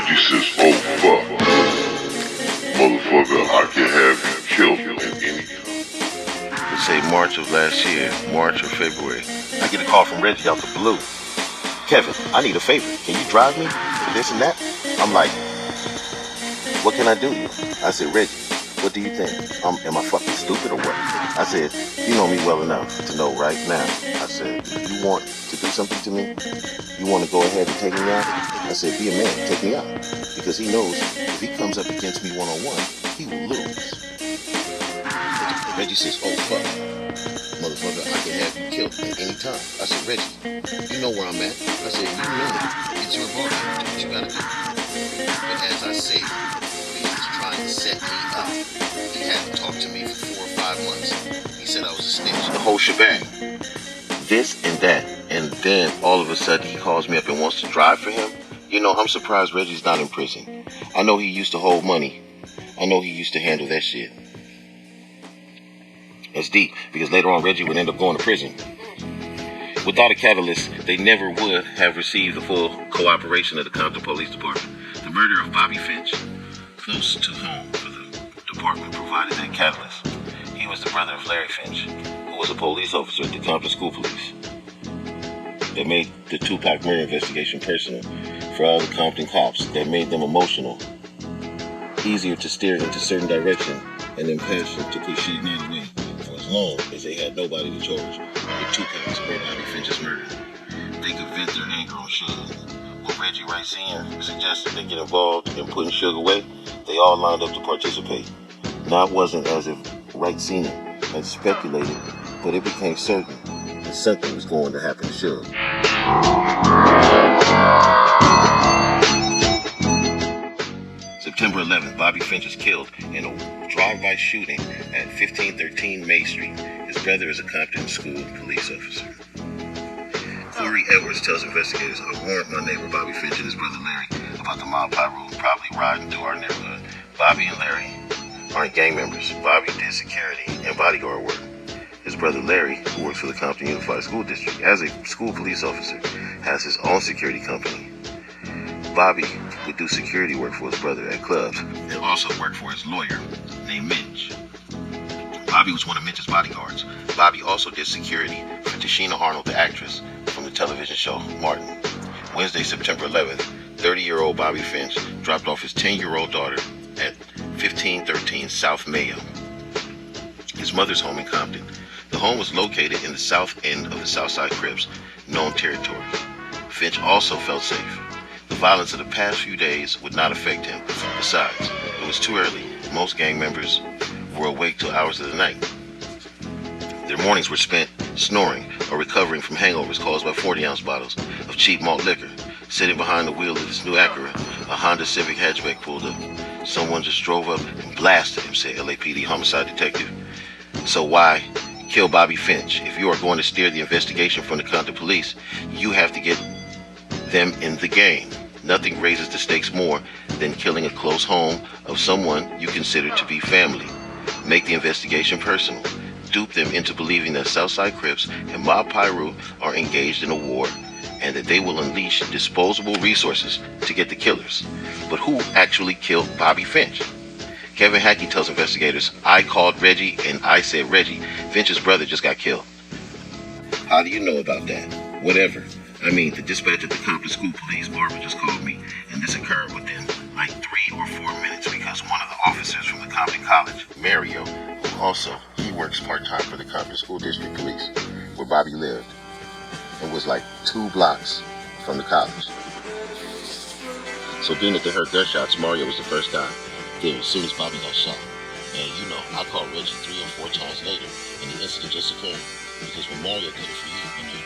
Reggie says, oh fuck. Motherfucker, I can have you killed at any time. Let's say March of last year, March or February. I get a call from Reggie out the blue. Kevin, I need a favor. Can you drive me for this and that? I'm like, what can I do? I said, Reggie, what do you think? Am I fucking stupid or what? I said, you know me well enough to know right now. I said, if you want to do something to me, you want to go ahead and take me out? I said, be a man, take me out. Because he knows if he comes up against me one-on-one, he will lose. Reggie says, oh fuck. Motherfucker, I can have you killed at any time. I said, Reggie, you know where I'm at. I said, you know it's your ball. Do what you gotta do. But as I said, he was trying to set me up. He hadn't talked to me for 4 or 5 months. He said I was a snitch. The whole shebang. This and that. And then all of a sudden he calls me up and wants to drive for him. You know, I'm surprised Reggie's not in prison. I know he used to hold money. I know he used to handle that shit. That's deep, because later on Reggie would end up going to prison. Without a catalyst, they never would have received the full cooperation of the Compton Police Department. The murder of Bobby Finch, close to home for the department, provided that catalyst. He was the brother of Larry Finch, who was a police officer at the Compton School Police. That made the Tupac murder investigation personal for all the Compton cops. That made them emotional, easier to steer into certain direction, and impassioned to push shit another way. As long as they had nobody to charge with Tupac's or Bobby Finch's murder, they could vent their anger on Suge. When Reggie Wright Sr. suggested they get involved in putting Suge away, they all lined up to participate. Now it wasn't as if Wright Sr. had speculated, but it became certain that something was going to happen to Suge. September 11th, Bobby Finch is killed in a drive-by shooting at 1513 May Street. His brother is a Compton School police officer. Corey Edwards tells investigators, I warned my neighbor Bobby Finch and his brother Larry about the Mile High Road probably riding through our neighborhood. Bobby and Larry aren't gang members. Bobby did security and bodyguard work. His brother Larry, who works for the Compton Unified School District as a school police officer, has his own security company. Bobby would do security work for his brother at clubs and also worked for his lawyer named Mitch. Bobby was one of Mitch's bodyguards. Bobby also did security for Tashina Arnold, the actress from the television show Martin. Wednesday, September 11th, 30-year-old Bobby Finch dropped off his 10-year-old daughter at 1513 South Mayo, his mother's home in Compton. The home was located in the south end of the Southside Crips, known territory. Finch also felt safe. The violence of the past few days would not affect him. Besides, it was too early. Most gang members were awake till hours of the night. Their mornings were spent snoring or recovering from hangovers caused by 40-ounce bottles of cheap malt liquor. Sitting behind the wheel of this new Acura, a Honda Civic hatchback pulled up. Someone just drove up and blasted him, said LAPD homicide detective. So why kill Bobby Finch? If you are going to steer the investigation from the Compton police, you have to get them in the game. Nothing raises the stakes more than killing a close home of someone you consider to be family. Make the investigation personal. Dupe them into believing that Southside Crips and Mob Piru are engaged in a war and that they will unleash disposable resources to get the killers. But who actually killed Bobby Finch? Kevin Hackey tells investigators, I called Reggie and I said, Reggie, Finch's brother just got killed. How do you know about that? Whatever. I mean, the dispatch at the Compton School Police, Barbara, just called me, and this occurred within like 3 or 4 minutes because one of the officers from the Compton College, Mario, who also, he works part-time for the Compton School District Police, where Bobby lived, and was like 2 blocks from the college. So being that they heard gunshots, Mario was the first guy there as soon as Bobby got shot. And you know, I called Reggie 3 or 4 times later, and the incident just occurred, because when Mario did it for you, you know,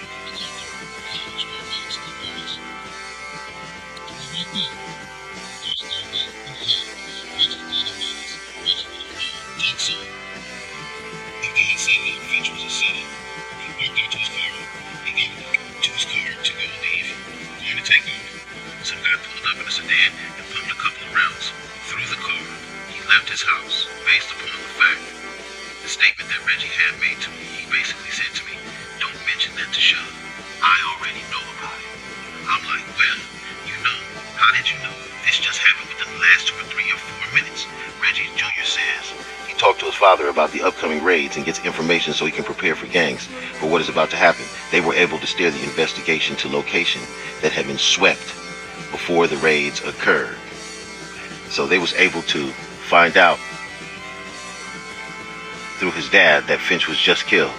his house based upon the fact, the statement that Reggie had made to me. He basically said to me, don't mention that to Suge. I already know about it. I'm like, well, you know, how did you know? This just happened within the last 2 or 3 or 4 minutes. Reggie Jr. says he talked to his father about the upcoming raids and gets information so he can prepare for gangs for what is about to happen. They were able to steer the investigation to location that had been swept before the raids occurred. So they was able to find out through his dad that Finch was just killed.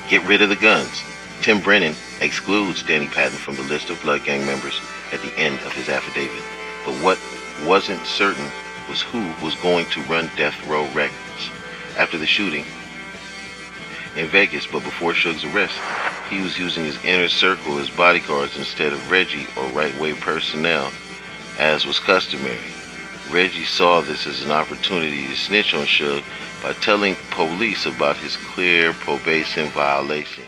Get rid of the guns. Tim Brennan excludes Danny Patton from the list of Blood Gang members at the end of his affidavit. But what wasn't certain was who was going to run Death Row Records after the shooting in Vegas. But before Suge's arrest, he was using his inner circle as bodyguards instead of Reggie or Right Way personnel, as was customary. Reggie saw this as an opportunity to snitch on Suge by telling police about his clear probation violation.